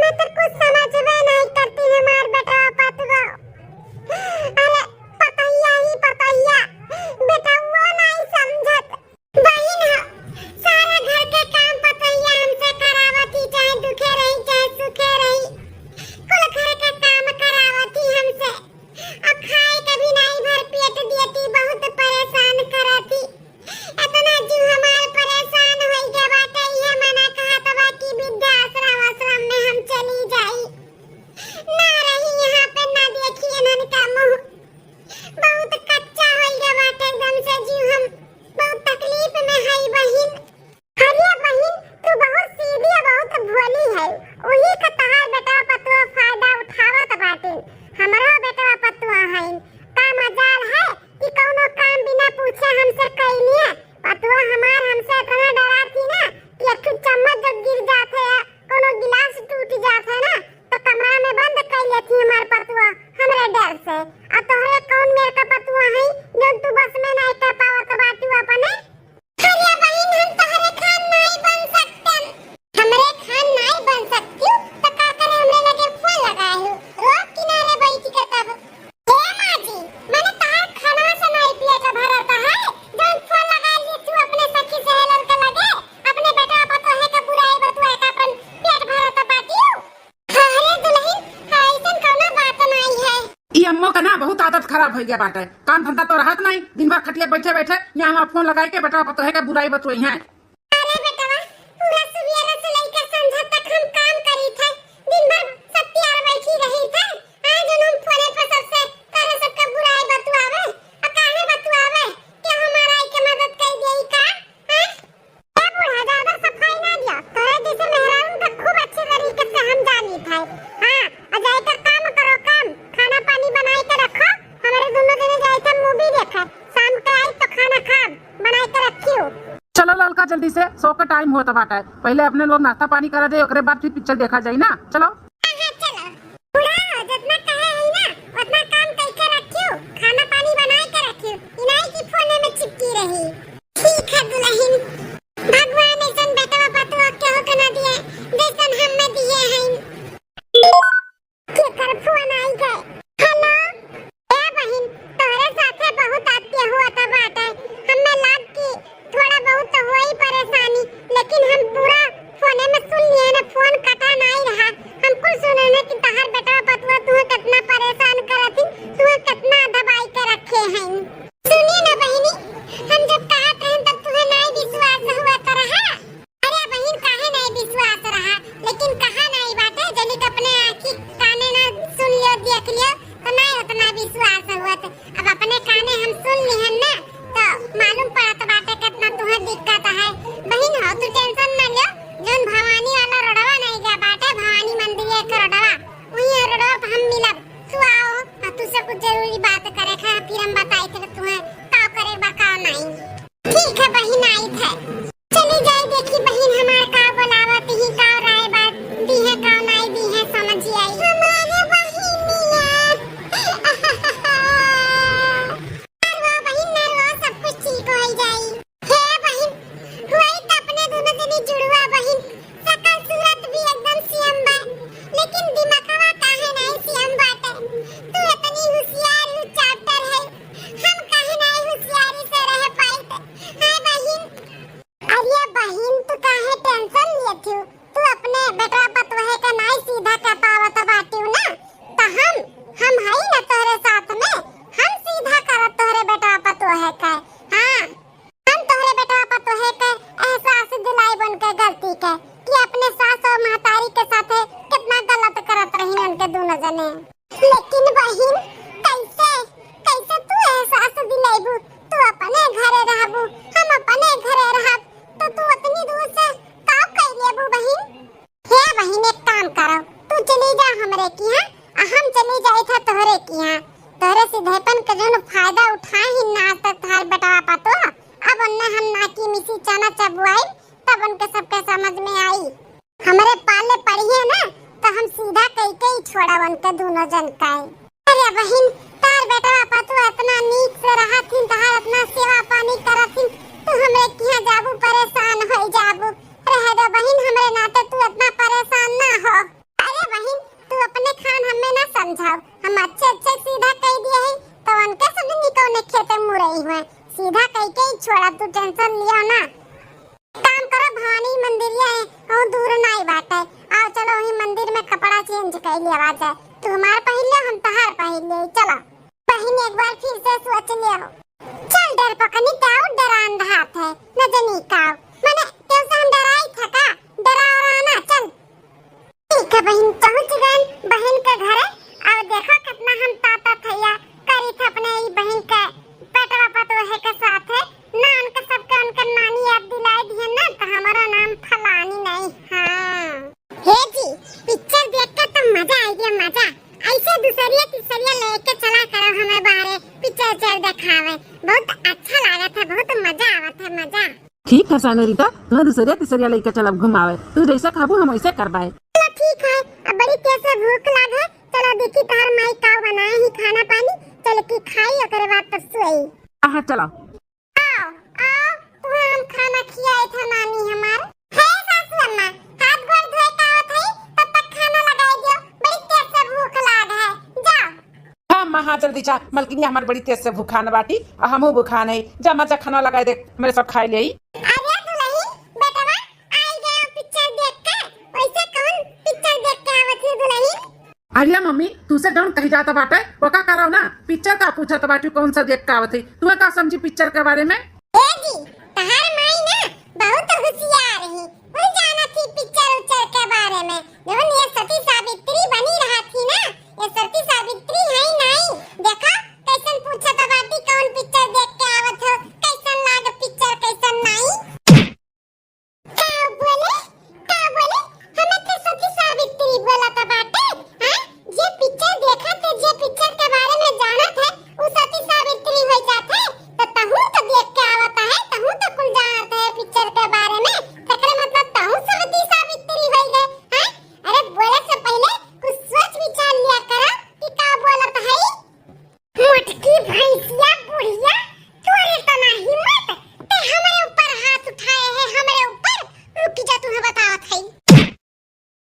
मैं तो कुछ समझबे नहीं करती हमार बेटा पतवा। अरे पतैया बेटा वो नहीं समझत। बहिन हो सारा घर के काम पतैया हमसे करावती, चाहे दुखे रही चाहे सुखे रही, कुल घर के काम करावती हमसे। अब खाए कभी नहीं भर पेट देती, बहुत परेशान करती। इतना जो हमारे परेशान हो गया बाटे, ये मना कहा तबा कि वृद्धाश्रम में हम चली जाई, ना रही यहाँ पे, ना देखी इन्हन का मुंह। बहुत कच्चा हो गया बाटे एकदम से जीव, हम बहुत तकलीफ में है बहिन। अरे बहिन तू बहुत सीधी और बहुत भोली है, वही का तहार बेटा पतवा फायदा उठावत बाटे। हमारा बेटा पतवा है का मजाल है कि कौनो काम बिना पूछे हमसे कैलिए। पतवा हमार हमसे इतना डरा थी ना कि एक चम्मच जब गिर जात है, कोनो गिलास टूट जात है ना, तो कमरा में बंद कर लेती हमार पतवा हमरे डर से। अब तोहरे कौन मेरे का पतवा है जो तू बस में नहीं कर पावत बाटू अपने। अरे बहिन हम तोहरे खान नहीं बन सकते, हमरे खान नहीं बन सकती तो का करे, हमरे लगे फोन लगाए हो रोड किनारे बैठ के। तब हे मां जी मैंने तोहर खाना से नहीं पेट भरता है, जो फोन लगा ली तू अपने सखी सहेलन के लगे, अपने बेटा पतो है का बुराई बतुआ का अपन पेट भरता बाटियो। अरे दुल्हन ऐसन कोनो बात नहीं है। ई अम्मो का ना बहुत आदत खराब हो गया बाटे, काम धंधा तो रहत नहीं, दिन भर खटिया बैठे बैठे यहाँ फोन लगाए के बेटा पतो है का बुराई बतुई है। अरे बेटवा पूरा सुबेरे से लेकर संध्या तक हम काम करी थे, दिन भर सब तैयार बैठी रही थे। आज हम फोने पर सबसे तारे सबका बुराई बतुआवे और काहे बतुआवे कि हमारा आई के मदद कर देई का। हां ए बूढ़ा ज्यादा सफाई ना दिया, तोरे जैसे मेहरारू का खूब अच्छे तरीके से हम जानी थे। हां और जाकर काम करो, काम खाना पानी बनाए के रखो, हमारे दोनों जने जाए थे मूवी देखे, शाम के आई तो खाना खा बनाए के रखियो। चलो लड़का जल्दी से, सो का टाइम होता बाटा है, पहले अपने लोग नाश्ता पानी करा दे, ओकरे बाद फिर पिक्चर देखा जाए ना। चलो चलो बुढ़ा हो जितना कहे है ना उतना काम करके रखियो, खाना पानी बनाए के रखियो, इनाई की फोने में चिपकी रही। ठीक है दुल्हन, भगवान ऐसन बेटा पतवा के हो के ना दिए जैसन हमें दिए हैं। के कर फोन आई गए। हेलो ए बहन तोरे साथे बहुत आत्या हुआ था बाटे, हमें लाग की थोड़ा बहुत तो हुई परेशानी, लेकिन हम पूरा फोने में सुन लिए ना, फोन कटा नहीं रहा। हम कुल सुने ना कि तहार बेटा पतवा तुम्हें कितना परेशान करती, तुम्हें कितना दबाई के रखे हैं। सुनिए ना बहनी, हम जब कहत हैं तब तुम्हें नहीं विश्वास हुआ तो रहा। अरे बहन काहे नहीं विश्वास रहा, लेकिन कहा नहीं बाटे जल्दी अपने आँखी काने ना सुन लियो देख लियो तो नहीं उतना विश्वास हुआ। अब अपने काने हम सुन लिए हैं ना तो मालूम पड़त बाटे कितना तुम्हें दिक्कत है। बहन हो तू टेंशन ना लियो, जोन भवानी वाला रोडवा नहीं गया बाटे, भवानी मंदिर के रोडवा, वही रोडवा पे हम मिलब। तू आओ और तुझसे कुछ जरूरी बात करे खा, फिर हम बताई थे तुम्हें का करे बका नहीं। ठीक है बहन आई थे, चली जाए देखी बहन हमार का बुलावत ही का राय बात दी है का नहीं दी है समझ आई हमारे बहनिया। सब कुछ ठीक हो जाई। हे बहन हुई तो अपने दोनों जनी जुड़वा बहन, सकल सूरत भी एकदम सीएम बा, लेकिन दिमागवा काहे नहीं सीएम बाटे। तू इतनी होशियार हूँ चैप्टर है, हम काहे नहीं होशियारी से रह पाए। हां बहन अरे बहन तू काहे टेंशन लेती, तू अपने बेटा पतवा का नहीं सीधा कर पावत बाटी ना, तो हम है ना तोरे साथ में, हम सीधा करत तोरे बेटा पतवा का। हां हम तोरे बेटा पतवा का एहसास दिलाई बन के गलती के कि अपने सास और महतारी के साथ कितना गलत करत रही उनके दोनों जने। लेकिन बहन कैसे कैसे तू एहसास दिलाइबू, तू अपने घरे रहबू हम अपने घरे रहब, तो तू इतनी दूर से का कर लेबू बहन। हे बहन एक काम करो, तू चली जा हमरे की हां, हम चली जाए था तोहरे की हां। तोहरे सीधेपन के जोन फायदा उठा ही ना तक थार बेटा पतो, अब उन्ने हम ना की मिसी चना चबुआई तब उनके सबके समझ में आई। हमरे पाले पड़ी है ना तो हम सीधा कई कई छोड़ा उनके दोनों जन का। अरे बहन तार बेटा पतो इतना नीक से रहा थी, तहार इतना सेवा पानी करत थी, तू हमरे किया जाबू परेशान हो जाबू। रह दो बहन हमरे नाते तू इतना परेशान ना हो। अरे चेंज कर लिया आवाज है। तू हमार पहन ले, हम तहार पहन ले। चलो बहन एक बार फिर से सोच लियो। चल डर पकनी ताऊ डरान हाथ है न जनी का माने कैसे हम डराई था का डरा और आना। चल ठीक है बहन, पहुंच गए बहन के घर। अब देखो कितना हम ताता थैया करी था अपने ई बहन के पेटवा पतोहे के साथ है ना। उनके सबके उनके नानी याद दिलाई दिए ना तो हमारा नाम फलानी नहीं। हाँ हे जी, पिक्चर देख के तो मजा आई गया मजा। ऐसे दूसरिया तीसरिया लेके चला करो हमें बारे पिक्चर चल दिखावे। बहुत अच्छा लगा था, बहुत मजा आवा था मजा। ठीक है सानोरिता, तुम्हें दूसरिया तीसरिया लेके चलब घुमावे। तू जैसा खाबू हम वैसे करवाए। चलो ठीक है, अब बड़ी तेज से भूख लगे। चलो देखी तार माई का बनाए ही खाना पानी। चल की खाई ओकरे बाद तो सोई। हाँ चलो आओ आओ, तुम्हें हम खाना खियाए था नानी हमार। हे सासू अम्मा, हाथ गोड़ धोए का आवत है तब तक खाना लगाई दियो। बड़ी तेज से भूख लाग है। जाओ हाँ माँ, हाँ जल्दी जा। मलकिनी हमारे बड़ी तेज से भूखान बाटी और हमहू भूखान है। जा मजा खाना लगाए दे, मेरे सब खाए ले। अरे दुल्हन बेटवा आई गया पिक्चर देख के। वैसे कौन पिक्चर देख के आवत है दुल्हन? अरे मम्मी तुसे डोंट कही जाता बाटे वो का करो ना। पिक्चर का पूछा तो बाटी कौन सा देख का आवत है? तुम्हें का समझी पिक्चर के बारे में? ए जी तहार माई ना बहुत होशियार है। वो जाना थी पिक्चर उच्चर के बारे में। जब ये सती सावित्री बनी रहा थी ना, ये सती सावित्री है नहीं। देखो कैसन पूछा तो बाटी कौन पिक्चर देख के आवत हो, कैसन लाग पिक्चर कैसन नहीं। का बोले हमें तो सती सावित्री बोला था बाटे। हां ये पिक्चर देखा थे, जे पिक्चर के बारे में जाना थे वो सती सावित्री हो जाते। तो तहु तो देख के आवता है, तहु तो कुल जानते है पिक्चर के बारे में। तकरे मतलब तहु सती सावित्री हो गए। हां अरे बोले से पहले कुछ सोच विचार लिया करो कि का बोलत है। मोटकी भैंसिया बुढ़िया तोरे तो ना हिम्मत ते हमारे ऊपर हाथ उठाए है, हमारे ऊपर। रुक जा, तुम्हें बतावत है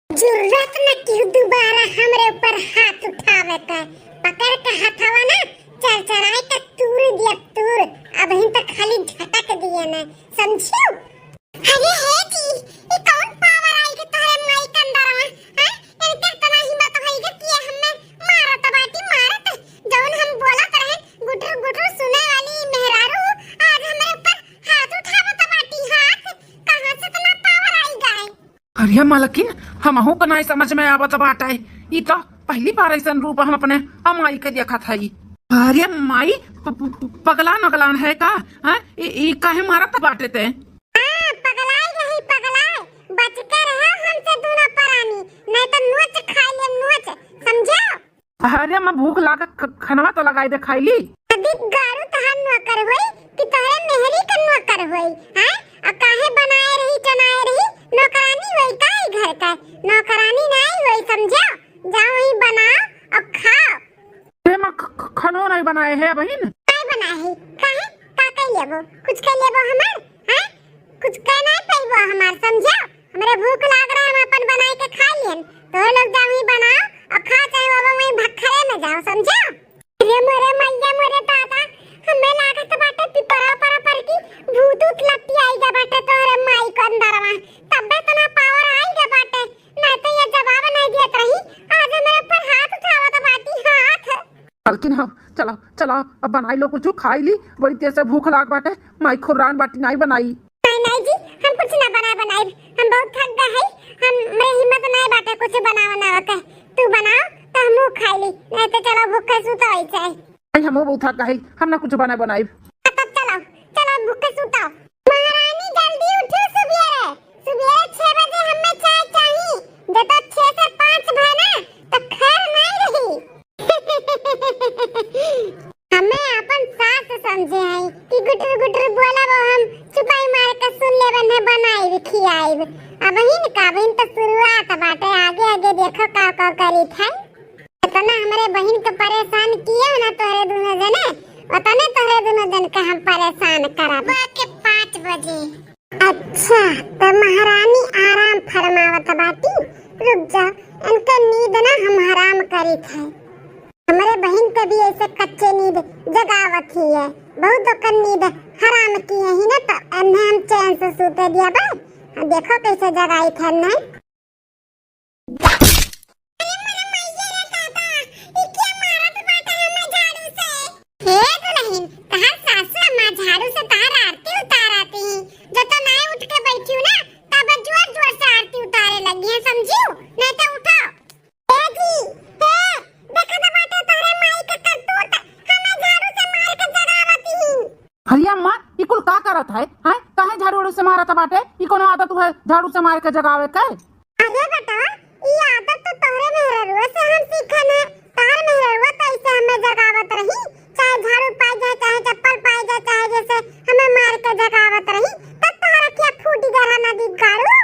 जरूरत न कि दोबारा हमरे ऊपर हाथ उठावे का। पकड़ के हथवा ना चल चढ़ाई का तूर दिया तूर। अब हिन तक खाली झटक दिए ना, समझियो? अरे हे जी ये कौन पावर आई के तोरे माई के अंदर में? हां इनके तना हिम्मत होई के कि हमें मारत बाटी मारत। जौन हम बोलत रहे गुटर गुटर सुने वाली मेहरारू आज हमरे ऊपर हाथ उठावत बाटी। हाथ कहां से इतना पावर आई गए? अरे मलकिन हमहू का नहीं समझ में आवत बाटे। ई तो पहली बार ऐसा रूप हम अपने अमाई के देखा था। अरे माई पगला नगलान है का? हां ई काहे मारत बाटे ते? हां पगलाई नहीं पगलाई, बच के रहो हमसे दोनों परानी, नहीं तो नोच खा ले नोच, समझो? अरे मैं भूख लागत खाना तो लगाई दे खाई ली। अभी गारू तहार नौकर होई कि तोरे मेहरी का नौकर होई? हां अब काहे बनाए रही चनाए रही? नौकरानी होई काई घर का? नौकरानी नहीं होई, समझो? जाओ ही बनाओ और खाओ। ते मैं खाना नहीं बनाए है बहन। काय बनाए है? काहे का कह लेबो? कुछ कह लेबो हमार? हां कुछ कह नहीं पाइबो हमार, समझो? हमरे भूख लाग रहा है, हम अपन बनाए के खा लेन। तो लोग जाओ ही बनाओ और खा, चाहे बाबा मैं भखरे में जाओ, समझो? अरे मोरे मैया मोरे दादा हमें लागत बाटे पिपरा पर पर की भूत उत लपटी आई जा बाटे तोरे माई के अंदर में। तबे तना पावर आई जा बाटे, नहीं तो ये जवाब नहीं देत रही। आज मेरे पर हाथ उठावत बाटी हाथ। मलकिन हाँ चलो चलो अब बनाई लो कुछ खाई ली। बड़ी तेज से भूख लाग बाटे, माई खुरान बाटी नहीं बनाई। नहीं जी हम कुछ ना बनाए, हम बहुत थक गए हैं। हम मेरी हिम्मत नहीं बाटे कुछ बनाना के। तू बनाओ तो हम खाई ली, नहीं तो चलो भूखे सुतो ही चाहे। हम बहुत थक गए, हम ना कुछ बनाई। तब चलो चलो भूखे सुतो। महारानी जल्दी उठो, सुबेरे सुबेरे 6 बजे हमें चाय चाहिए। जब तक 6 से 5 बना तो खैर नहीं रही। हमें अपन सास समझे हैं कि गुटर गुटर बोला वो हम चुपाई मार के सुन ले बने बनाई खियाई। अब हिन का बहन तो शुरुआत बाटे, आगे आगे देखो का करी था। इतना हमारे बहन को परेशान किया ना तोरे दोनों जने, उतने तोरे दोनों जन के हम परेशान करब के 5 बजे। अच्छा तो महारानी आराम फरमावत बाटी, रुक जा इनके नींद ना हम हराम करी थे। हमारे बहन के भी ऐसे कच्चे नींद जगावत ही है, बहुत ओकर नींद हराम की है ही ना, तो इन्हें हम चैन से सूते दिया बा। देखो कैसे जगाई थे ना। नहीं तो उठो। ए जी, ए, देखो तो बाटे तोरे माई का करतूत, हमें झाड़ू से मार के जगावती ही। हरिया अम्मा ई कुल का करत है? हैं काहे झाड़ू उड़ू से मारत बाटे? ई कोनो आदत है झाड़ू से मार के जगावे के? अरे बेटा, ये आदत तो तोरे मेहरुआ से हम सीखन है। तार मेहरुआ तो ऐसे हमें जगावत रही, चाहे झाड़ू पाई जाए, चाहे चप्पल पाई जाए, चाहे जैसे हमें मार के जगावत रही। तब तोहरा क्या फूटी गरा नदी गाड़ू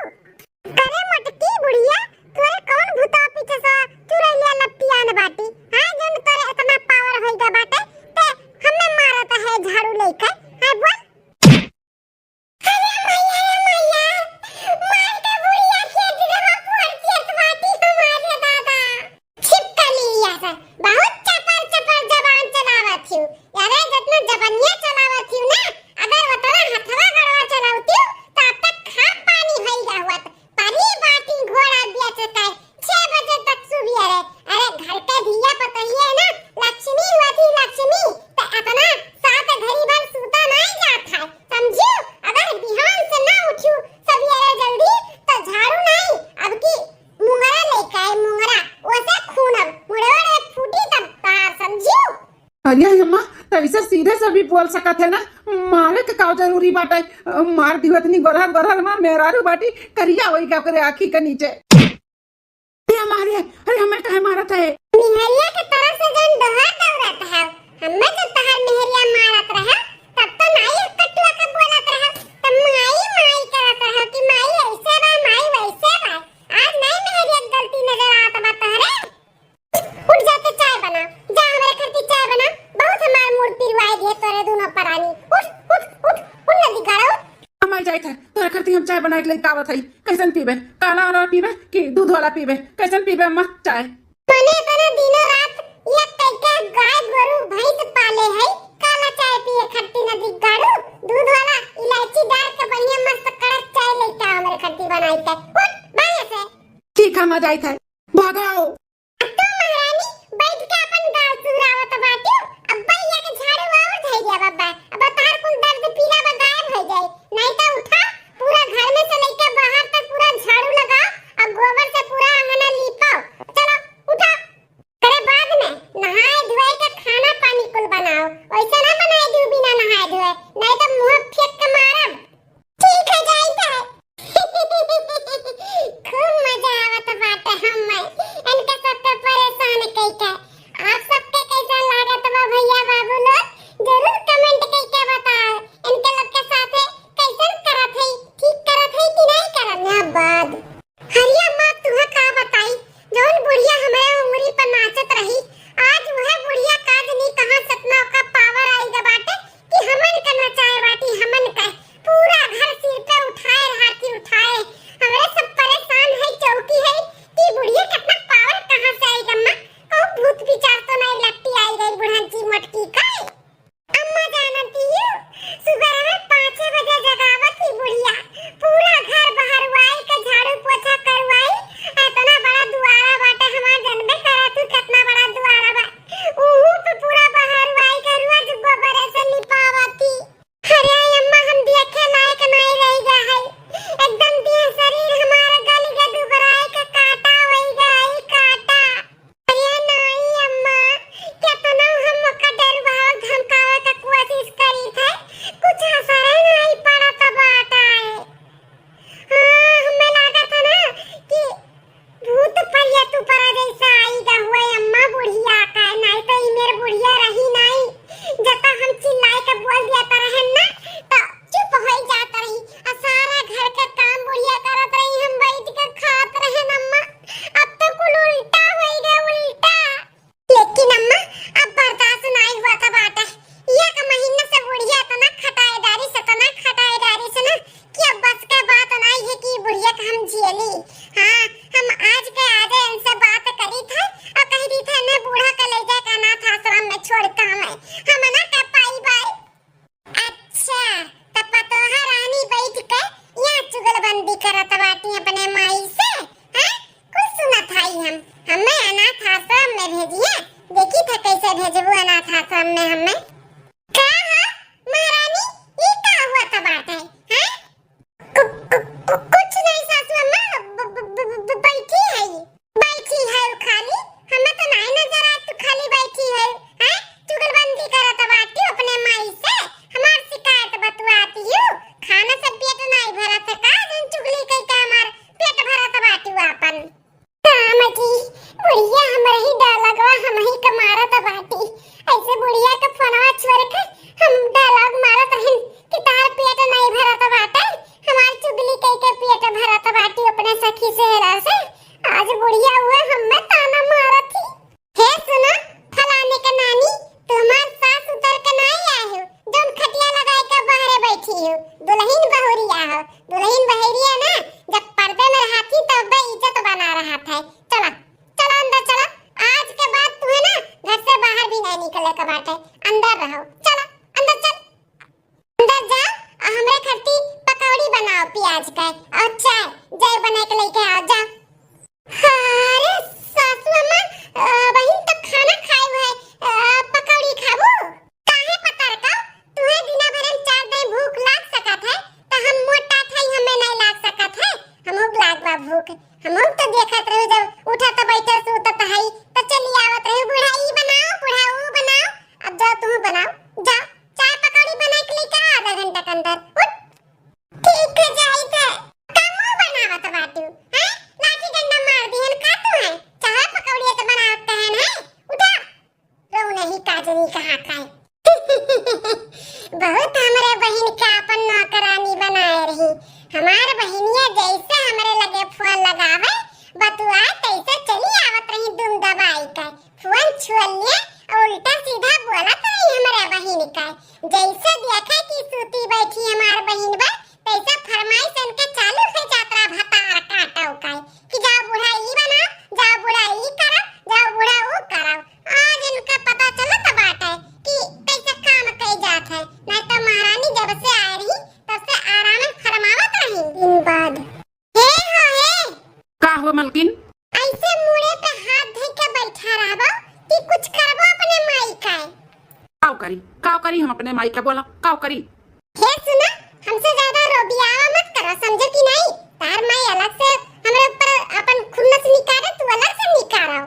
करे मटकी बुढ़िया, तोरे कौन भूता पीछे से चुरैलिया लपटियान बाटी? हां जन तोरे इतना पावर होइगा बाटे ते हमें मारत है झाड़ू लेकर। हां बोल। हरिया अम्मा तैसे सीधे से भी बोल सकत है ना, मारे के का जरूरी बाटे? मार दिवत नहीं गरहर गरहर मार मेहरारू बाटी करिया होई का करे आखी के नीचे। ये मारे अरे हमें काहे मारत है? निहरिया के तरफ से जन दोहर दौड़त है, हमें जो तहर निहरिया मारत रहा तब तो नाई कटुआ के बोलत रहा, तब माई माई करत रहा कि माई ऐसे बा माई वैसे बा। आज नहीं निहरिया गलती नजर आत बा तहरे। उठ जाके चाय बना, जा हमारे घर की चाय बना, बहुत हमार मूड पिरवाई दिए तोरे दोनों परानी। उठ उठ उठ उठ नदी गाड़ो। हमार जाइत है तोरा करती हम चाय बनाए के लिए कावत है। कैसन पीबे? काला वाला पीबे कि दूध वाला पीबे? कैसन पीबे अम्मा चाय? मने तना दिनों रात ये कैके गाय गोरु भैंस पाले है, काला चाय पिए खट्टी नदी गाड़ो, दूध वाला इलायची डाल के बढ़िया मस्त कड़क चाय लेके आओ हमारे खट्टी बनाई के। उठ बाहर से। ठीक है, मजा आइत है, भागाओ। तो महारानी बैठ के अपन गाल सुरावत बाटी, अब भैया के झाड़ू और धइ गया बाबा, अब तार कुल दर्द पीला बा गायब हो जाए। नहीं तो उठा, पूरा घर में से लेके बाहर तक पूरा झाड़ू लगाओ और गोबर से पूरा अंगना लीपाओ। चलो उठा, करे बाद में नहाए धोए के खाना पानी कुल बनाओ। वैसे ना बनाए दियो बिना नहाए धोए, नहीं तो मुंह फेंक के मारब। ठीक है जाइत है। खूब मजा आवत बाटे हमें इनके सबके परेशान कइके। आप सबके कैसा लागत बा भैया बाबू लोग? जरूर कमेंट कइके बताओ इनके लोग के साथ कैसन करत है, ठीक करत है कि नहीं करत है। बाद हरिया माँ तुहे का बताई, जौन बुढ़िया हमारे उंगली पर नाचत रही, आज वह बुढ़िया काज नहीं कहां सतना का पावर आईगा बाटे कि हमन का नचाए बाटी। हमन का पूरा घर सिर पे उठाए हाथी उठाए, हमरे सब परेशान है। चौकी है कि बुढ़िया कितना पावर कहां से आईगा? मां को भूत विचार तो नहीं लगती आई गई बुढ़ाची मटकी का। अम्मा जानती हो सुबह में 5 बजे जगावत थी बुढ़िया, पूरा घर बाहर वाई के झाड़ू पोछा करवाई। इतना बड़ा दुआरा बाटे हमार जनबे करत हूं कितना बड़ा दुआरा बा, ओहू पे पूरा बाहर वाई के रोज गोबर से लिपावती। अरे अम्मा हम देखे लायक नहीं रह गया है, एकदम दिया शरीर हमारा गल के दुबराए के काटा होई गई काटा। अरे नहीं अम्मा, कितना हम का डर भाव धमकावे का कोशिश करी थे, कुछ असर नहीं पड़ा तब आता है। हाँ हमें लगा था ना कि भूत परिया तू परा जैसा आईगा हुआ अम्मा बुढ़िया का, नहीं तो ई मेरे बुढ़िया रही नहीं। जब हम चिल्लाए के बोल दिया रहे ना तो चुप हो जाता रही, और सारा घर का काम बुढ़िया करत रही, हम बैठ के खात रहे अम्मा। अब तो कुल उल्टा हो गया उल्टा। लेकिन अम्मा अब बर्दाश्त नहीं हुआ था बाटे, एक महीने से बुढ़िया इतना खटाईदारी से ना कि अब बस के बात नहीं है कि बुढ़िया का हम झेली। हाँ हम आज के आजे इनसे बात करी था और कह दी था ने बूढ़ा का ले जाए का अनाथ आश्रम में छोड़ के हम ना कर पाई बाई। अच्छा तब पतोहा रानी बैठ के यहाँ चुगलबंदी करत बाटी अपने माई से। हाँ कुछ सुनत आई हमें अनाथ आश्रम में भेजिए, देखी था कैसे भेजबू अनाथ आश्रम में हमें। का है महारानी ये का हुआ था बात है? हाँ कुछ नहीं सासू अम्मा बैठी है। अम्मा जी बुढ़िया हमरा ही डायलॉगवा हम ही के मारत बाटी। ऐसे बुढ़िया के फोनवा छोड़ के हम डायलॉग मारत हन कि तार पेट नहीं भरत बाटे, हमार चुगली कई के पेट भरत बाटी अपने सखी सेहरा से। आज बुढ़िया हुए हमें ताना मारत थी। हे सुना फलाने के नानी, तुम्हार सास उतर के नहीं आए हो, जोन खटिया लगाए के बाहर बैठी हो, दुल्हन बहुरिया हो। दुल्हन बहरिया ना जब पर्दे में रहा थी तब बे इज्जत बना रहा था। चला चला अंदर चला, आज के बाद तुम्हें ना घर से बाहर भी नहीं निकले का बाटे, अंदर रहो। चला अंदर चल, अंदर जा और हमरे खट्टी पकौड़ी बनाओ प्याज का और चाय जय बना के लेके आओ जा। अरे सासू अम्मा बहन तो खाना खाए हुए पकौड़ी खाबू काहे पता रखा तुम्हें दिना भर में 4 दिन भूख लाग सकत है तो हम मोटा थे हमें नहीं लाग सकत है। हमहु लाग बा भूख, हमहु तो देखत रहो जब उठा तो बैठे सुतत है तो चली आवत रहो बूढ़ा ई बनाओ बूढ़ा वो बनाओ। अब जाओ तुम बनाओ जाओ, चाय पकौड़ी बना के लेके आ आधा घंटा के अंदर। उठ ठीक है जाई थे कामो बनावत बाटू हैं, लाठी डंडा मार दिहन का तू है चाय पकौड़ी तो बनावत कहन है। उठा रो नहीं काजनी कहां खाए बहुत हमरे बहन का अपन नौकरानी बनाए रही। हमार बहनिया जैसे हमरे लगे फोन लगावे बतुआ तैसे चली आवत रही दुम दबाई का फोन छुअलिए और उल्टा सीधा बोलत रही हमरे बहन का। जैसे देखे कि सूती बैठी हमार बहन बा तैसे फरमाइश इनके चालू है यात्रा भतार काटो का कि जाओ बूढ़ा ई बनाओ, जाओ बूढ़ा ई करो, जाओ बूढ़ा वो करो। आज इनका पता चलत बाटे कि कैसे काम कई जात है, नहीं तो महारानी जब से आ रही तब से आराम फरमावत रही दिन बाद। हे हो हे का हुआ मलकिन? ऐसे मुड़े पे हाथ धइ के बैठा रहबो कि कुछ करबो अपने माई का। काव करी हम अपने माई का बोला काव करी। हे सुना हमसे ज्यादा रोबियावा मत करो, समझे कि नहीं? तार माई अलग से हमरे ऊपर अपन खुन्नस निकारे तू अलग से निकारो,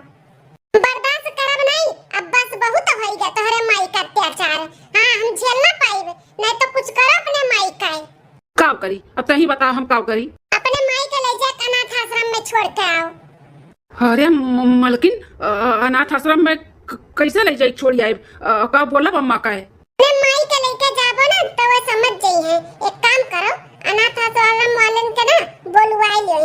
बर्दाश्त करब नहीं। अब बस बहुत हो गया तोहरे माई का अत्याचार। हां हम झेल ना पाइब, नहीं तो कुछ करो अपने माई का। काव करी अब तही बता हम काव करी। अपने माई के ले जा अनाथ आश्रम में छोड़ के आओ। अरे मलकिन अनाथ आश्रम में कैसे ले जाई छोड़ी आए का बोला अम्मा का है? अपने माई के लेके जाबो ना तो वो समझ जाई है। एक काम करो अनाथ आश्रम वालन के ना बोलवाई ले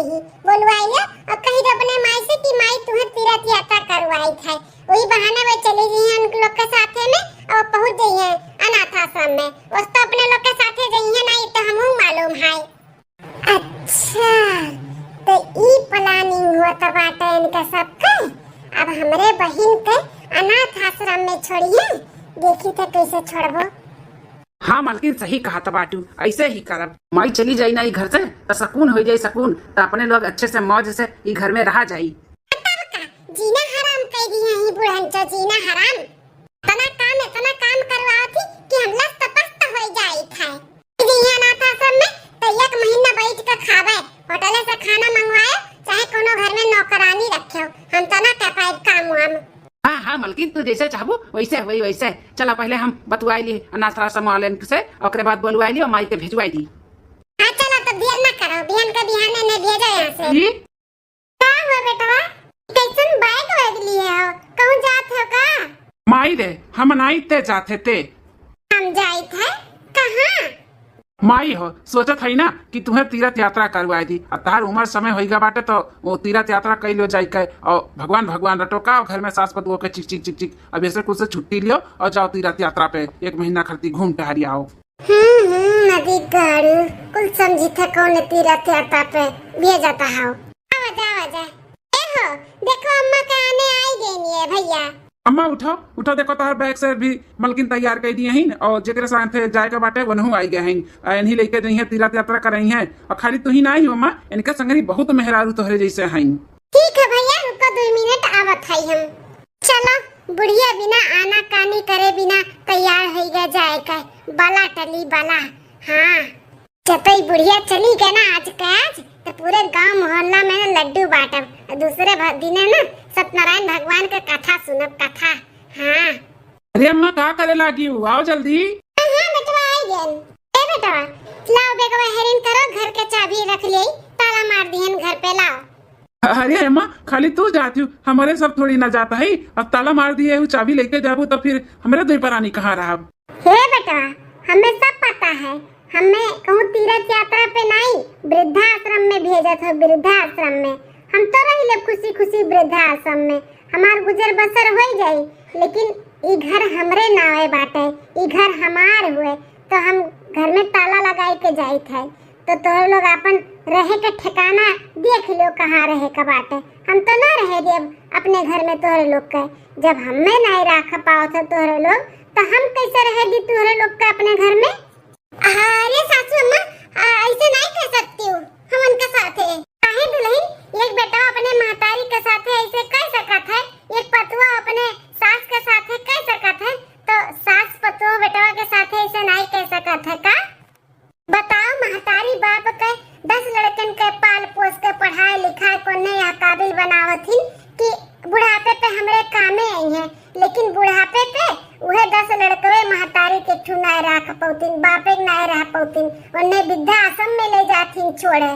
और कहीं अपने माई से कि माई तुम्हें तीर्थ यात्रा करवाई है, वही बहाने वो चली गई है उन लोग के साथे में और पहुंच गई है अनाथ आश्रम में। उस तो अपने लोग के साथे गई है नहीं तो हमहु मालूम है। अच्छा तो ई प्लानिंग होत बाटे इनका सबका। अब हमरे बहन के अनाथ आश्रम में छोड़िए, देखी तो कैसे छोड़बो। हाँ मलकिन सही कहा था बाटू, ऐसे ही करब। माई चली जाई ना घर से तो सकून हो जाई सकून, तो अपने लोग अच्छे से मौज से ई घर में रहा जाई। जीना हराम कह दी है ही बुढ़न जो जीना हराम। इतना काम करवाओ थी कि हम लस्त पस्त हो जाई था। जी अनाथ आश्रम में तो 1 महीना बैठ के खावे, होटल से खाना मंगवाए चाहे कोनो घर में नौकरानी रखे, हम तो ना कर पाए काम हम। हाँ मलकिन तू जैसे चाहबू वैसे चला पहले हम बतवाई ली अनाथ आश्रम वाले से और बाद बोलवाई ली और माई के भेजवाई दी। हाँ चलो तो देर ना करो, बिहान का बिहाने ने भेजो यहाँ से। क्या हुआ बेटा कैसन बैग लिए हो, कहूँ जात हो का? माई रे हम नाई ते जाते थे। हम जाई थे कहाँ? माई हो सोचत है ना कि तुम्हें तीर्थ यात्रा करवाई दी। अब तार उम्र समय होइगा बाटे तो वो तीर्थ यात्रा कई लो जाई के और भगवान रटोका और घर में सास बदुओ के चिक चिक चिक चिक अब ऐसे कुछ से छुट्टी लियो और जाओ तीर्थ यात्रा पे 1 महीना खर्ची घूम टहरी आओ। नदी गाड़ी कुल समझी थे कौन तीर्थ यात्रा पे भेजता हो। आवाजा ए हो देखो अम्मा का आने आई गई है भैया। अम्मा उठो देखो तार बैग से भी मलकिन तैयार कर दिए हैं और जेकरे साथे जाएगा बाटे वनहु आई गए हैं। इन्हीं लेके गई है तीर्थ यात्रा कर रही हैं और खाली तू ही ना आई हो अम्मा, इनके संगरी बहुत मेहरारू तोहरे जैसे हैं। ठीक है भैया रुको 2 मिनट आवत है हम। चलो बुढ़िया बिना आना कानी करे बिना तैयार हो गया जाएगा बाला टली बाला। हाँ जब ही बुढ़िया चली गई ना आज के आज तो पूरे गांव मोहल्ला में लड्डू बांटब, दूसरे दिन है ना सत्यनारायण भगवान का कथा सुनब कथा। हाँ अरे अम्मा का करे लागी आओ जल्दी। हाँ बेटवा आई गए। ए बेटवा लाओ बेगवा हेरिन करो, घर के चाबी रख ले, ताला मार दिहन घर पे लाओ। अरे अम्मा खाली तू जाती हूँ, हमारे सब थोड़ी ना जाता है। अब ताला मार दिए हूँ, चाबी लेके जाबू तो फिर हमारे दही पर आनी कहाँ रहा। हे बेटा, हमें सब पता है। हमें कहूँ तीर्थ यात्रा पे नहीं, वृद्धाश्रम में भेजा था। वृद्धाश्रम में हम तो रही खुशी खुशी वृद्धाश्रम में, हमार गुजर बसर हो जाई। लेकिन ई घर हमरे नावे बाटे, ई घर हमार हुए तो हम घर में ताला लगाई के जाई थे। तो तोहर लोग अपन रहे के ठिकाना देख लो कहाँ रहे का बाटे। हम तो ना रहे देव अपने घर में तोहरे लोग के। जब हमें नहीं रख पाओ थे तोहरे लोग, तो हम कैसे रहे दी तोहरे लोग के अपने घर में। अरे सासू अम्मा, ऐसे नहीं कह सकती हूँ। हम उनके साथ है काहे दुल्हन, एक बेटा अपने महतारी के साथ ऐसे कह सकत है, एक पतवा अपने सास के साथ कह सकत है, तो सास पतवा बेटवा के साथ ऐसे नहीं कह सकत है का। बताओ, महतारी बाप के 10 लड़कन के पाल पोस के पढ़ाई लिखाई को नहीं काबिल बनावथिन कि बुढ़ापे पे हमरे कामे आई हैं। लेकिन बुढ़ापे पे वह 10 लड़कवे महतारी के ठू नहीं रख पौतिन, बापे नहीं रह पौतिन, उन्हें वृद्धाश्रम में ले जाथिन छोड़े।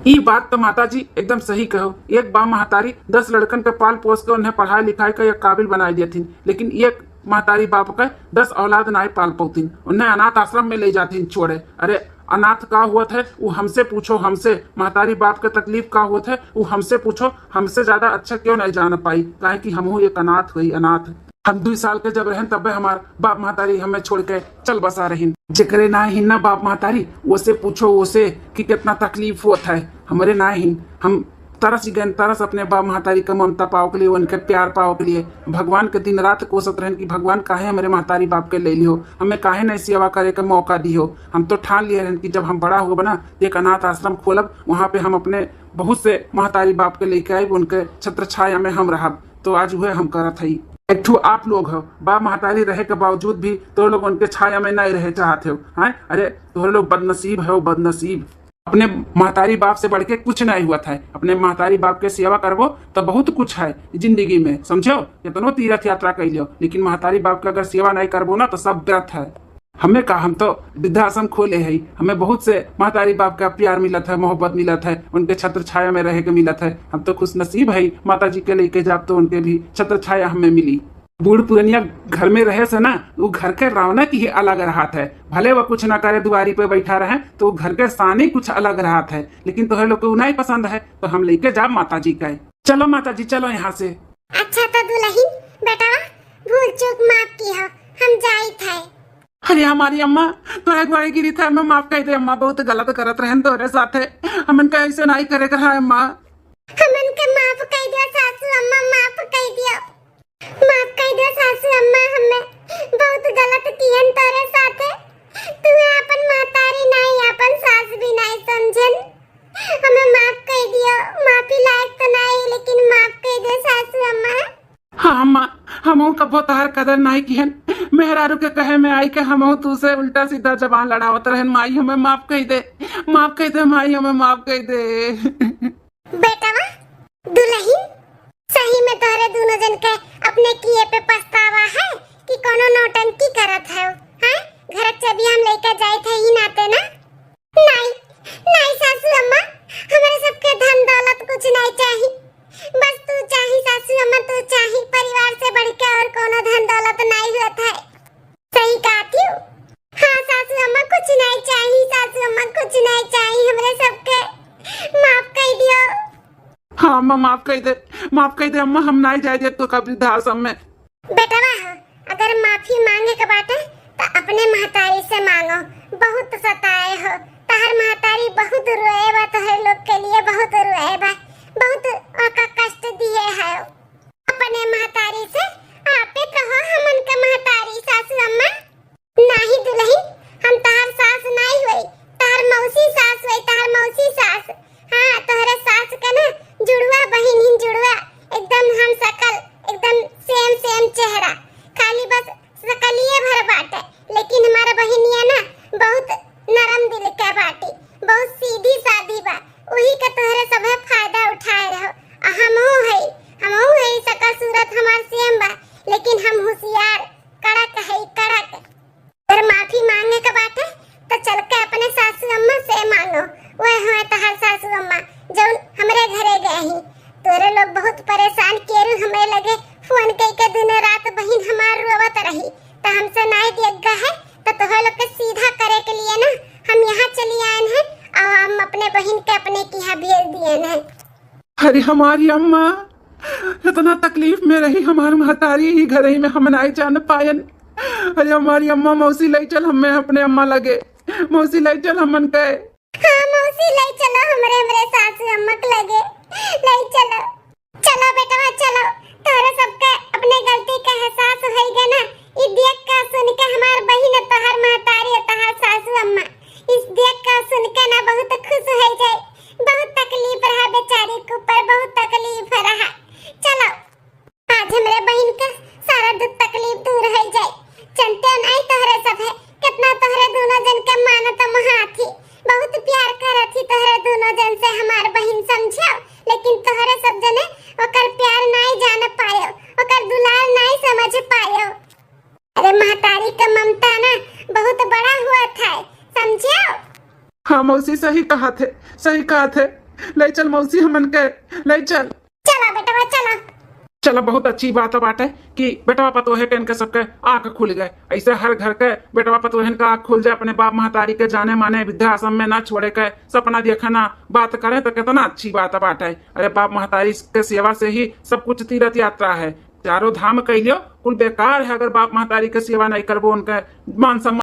ये बात तो माता जी एकदम सही कहो। एक बार महतारी 10 लड़कन के पाल पोस के उन्हें पढ़ाई लिखाई का एक काबिल बनाई देथिन, लेकिन एक महतारी बाप के 10 औलाद नाई पाल पौतिन, उन्हें अनाथ आश्रम में ले जाथिन छोड़े। अरे अनाथ का हुआ था वो हमसे पूछो, हमसे महतारी बाप के तकलीफ का हुआ था वो हमसे पूछो। हमसे ज्यादा अच्छा क्यों नहीं जान पाई, काहे कि हमहू एक अनाथ हुई। अनाथ हम 2 साल के जब रहन तब हमार बाप महतारी हमें छोड़ के चल बसा रही। जेकरे ना ही ना बाप महतारी वो पूछो उसे कि कितना तकलीफ होता है। हमारे ना ही हम तरस गए, तरस अपने बाप महतारी का ममता पाओ के लिए, उनके प्यार पाओ के लिए भगवान के दिन रात कोसत रहन कि भगवान काहे हमारे महतारी बाप के ले लियो, हमें काहे नहीं सेवा करे का मौका दियो। हम तो ठान लिए रहन कि जब हम बड़ा हो बना एक अनाथ आश्रम खोलब, वहाँ पे हम अपने बहुत से महतारी बाप के लेके आए, उनके छत्र छाया में हम रहब। तो आज हुए हम करत हई। एक ठू आप लोग हो, बाप महतारी रहे के बावजूद भी तो लोग उनके छाया में नहीं रहे चाहते हो। हाँ, अरे तो लोग बदनसीब हो, बदनसीब। अपने महतारी बाप से बढ़ के कुछ नहीं हुआ था। अपने महतारी बाप के सेवा करबो तो बहुत कुछ है जिंदगी में, समझो। कितनो तीर्थ यात्रा कर लियो, लेकिन महतारी बाप के अगर सेवा नहीं करबो ना तो सब व्यर्थ है। हमें कहा, हम तो वृद्धाश्रम खोले है, हमें बहुत से महतारी बाप का प्यार मिला था, मोहब्बत मिला था, उनके छत्र छाया में रह के मिला था। हम तो खुश नसीब है, माता जी के लेके जाब तो उनके भी छत्र छाया हमें मिली। बूढ़ पुरनिया घर में रहे से ना वो घर के रौनक ही अलग रहा है। भले वो कुछ ना करे, दुआरी पे बैठा रहे तो घर के शान कुछ अलग रहा है। लेकिन तो लोग को नहीं पसंद है तो हम लेके जाब माता जी का। चलो माता जी चलो यहाँ से। अच्छा तो दुल्हन बेटा, भूल चूक माफ की हो, हम जाई थे। अरे हमारी अम्मा तो एक बार गिरी था, मैं माफ कर दे अम्मा, बहुत गलत करत रहे तोरे साथे, हमन का ऐसे नहीं करे कर अम्मा। हमन के माफ कर दियो सासू अम्मा, माफ कर दियो, माफ कर दो सासू अम्मा, हमें बहुत गलत कियन तोरे साथे। तुम्हें अपन महतारी नहीं, अपन सास भी नहीं समझन। हमें माफ कर दियो, माफी लायक तो नहीं लेकिन माफ कर दो सासू अम्मा। हाँ अम्मा, हमहू कबो तहार कदर नहीं किहन, मेहरारू के कहे में आई के हमहू तू से उल्टा सीधा जबान लड़ावत रहन। माई हमें माफ कर दे, माफ कर दे माई, हमें माफ कर दे। बेटा दुल्हन, सही में तोहरे दोनों जन के अपने किए पे पछतावा है कि कोनो नौटंकी करत है। हां, घर के चाबी हम लेके जाए थे ही नाते ना। नहीं नहीं सासू अम्मा, हमारे सबके धन दौलत कुछ नहीं चाहिए, बस तू चाहिए सासू अम्मा, तू चाहिए। परिवार से बढ़ के और कोनो धन दौलत नहीं होता है। सही कहती हूँ। हाँ सासू अम्मा, कुछ नहीं चाहिए सासू अम्मा, कुछ नहीं चाहिए, हमारे सबके माफ कर दियो। हाँ अम्मा माफ कर दे, माफ कर दे अम्मा, हम नहीं जाए तो कब वृद्धाश्रम में। बेटा अगर माफी मांगे के बाटे तो अपने महतारी से मांगो। बहुत सताए हो, तहर महतारी बहुत रोए बा, तोहर लोग के लिए बहुत रोए बा, बहुत का कष्ट दिए है। अपने महतारी से आपे कहो, हमन के महतारी सासू अम्मा। नहीं दुल्हन, हम तहर सास नहीं हुई, तहर मौसी सास हुई, तहर मौसी सास। हाँ, तोहरे सास के ना जुड़वा बहन ही जुड़वा, एकदम हम सकल, एकदम सेम चेहरा, खाली बस सकलिए भर बाटे। लेकिन हमारा बहनिया ना बहुत नरम दिल के बाटी, बहुत सीधी सादी बा, वही का तोहरे सब फायदा उठाए रहो। हमहू है सकल सूरत हमार सेम बा, लेकिन हम होशियार कड़क है, कड़क। अगर माफी मांगे के बाटे तो चल के अपने सासू अम्मा से मांगो। वह है तहार सासू अम्मा जो हमरे घरे गए ही। परेशान केरू हमें लगे फोन कई के दिन रात बहन हमार रोवत रही तो हमसे नहीं दिया है तो तोह लोग के सीधा करे के लिए ना हम यहाँ चली आए हैं और हम अपने बहन के अपने की यहाँ भेज दिए हैं। अरे हमारी अम्मा इतना तकलीफ में रही, हमारी महतारी ही घर ही में हम नहीं जान पायन। अरे हमारी अम्मा मौसी ले चल, हमें अपने अम्मा लगे मौसी ले चल हमन के। हाँ मौसी ले चलो, हमरे सासू अम्मा के लगे ले चलो। चलो बेटा चलो, तोरे सबके अपने गलती का एहसास होइगे ना। ई देख का सुन के हमार बहिन तोहर महतारी तोहर सासू अम्मा इस देख का सुन के ना बहुत खुश हो जाए। बहुत तकलीफ रहा बेचारी के ऊपर, बहुत तकलीफ रहा। चलो आज हमरे बहन का सारा दुख तकलीफ दूर हो जाए। चलते नहीं तोहरे सब है कितना तोहरे दोनों जन के मानत महाथी, बहुत प्यार करत थी तोहरे दोनों जन से हमार बहन समझो। लेकिन तोहरे सब जने ओकर प्यार नहीं जान पायो, ओकर दुलार नहीं समझ पायो। अरे महतारी का ममता ना बहुत बड़ा हुआ था, समझो। हाँ मौसी सही कहा थे, सही कहा थे। ले चल मौसी हमन के, ले चल। चलो बेटा चलो। चलो बहुत अच्छी बात बाटे कि बेटवा पतोहे के इनके सबके आंख खुल गए। ऐसे हर घर के बेटवा पतोहन का आंख खुल जाए, अपने बाप महतारी के जाने माने वृद्धाश्रम में ना छोड़े के सपना देखना बात करे तो कितना अच्छी बात बाटे। अरे बाप महतारी के सेवा से ही सब कुछ तीर्थ यात्रा है, चारों धाम कहियो कुल बेकार है अगर बाप महतारी के सेवा नहीं करबो, उनके मान सम्मान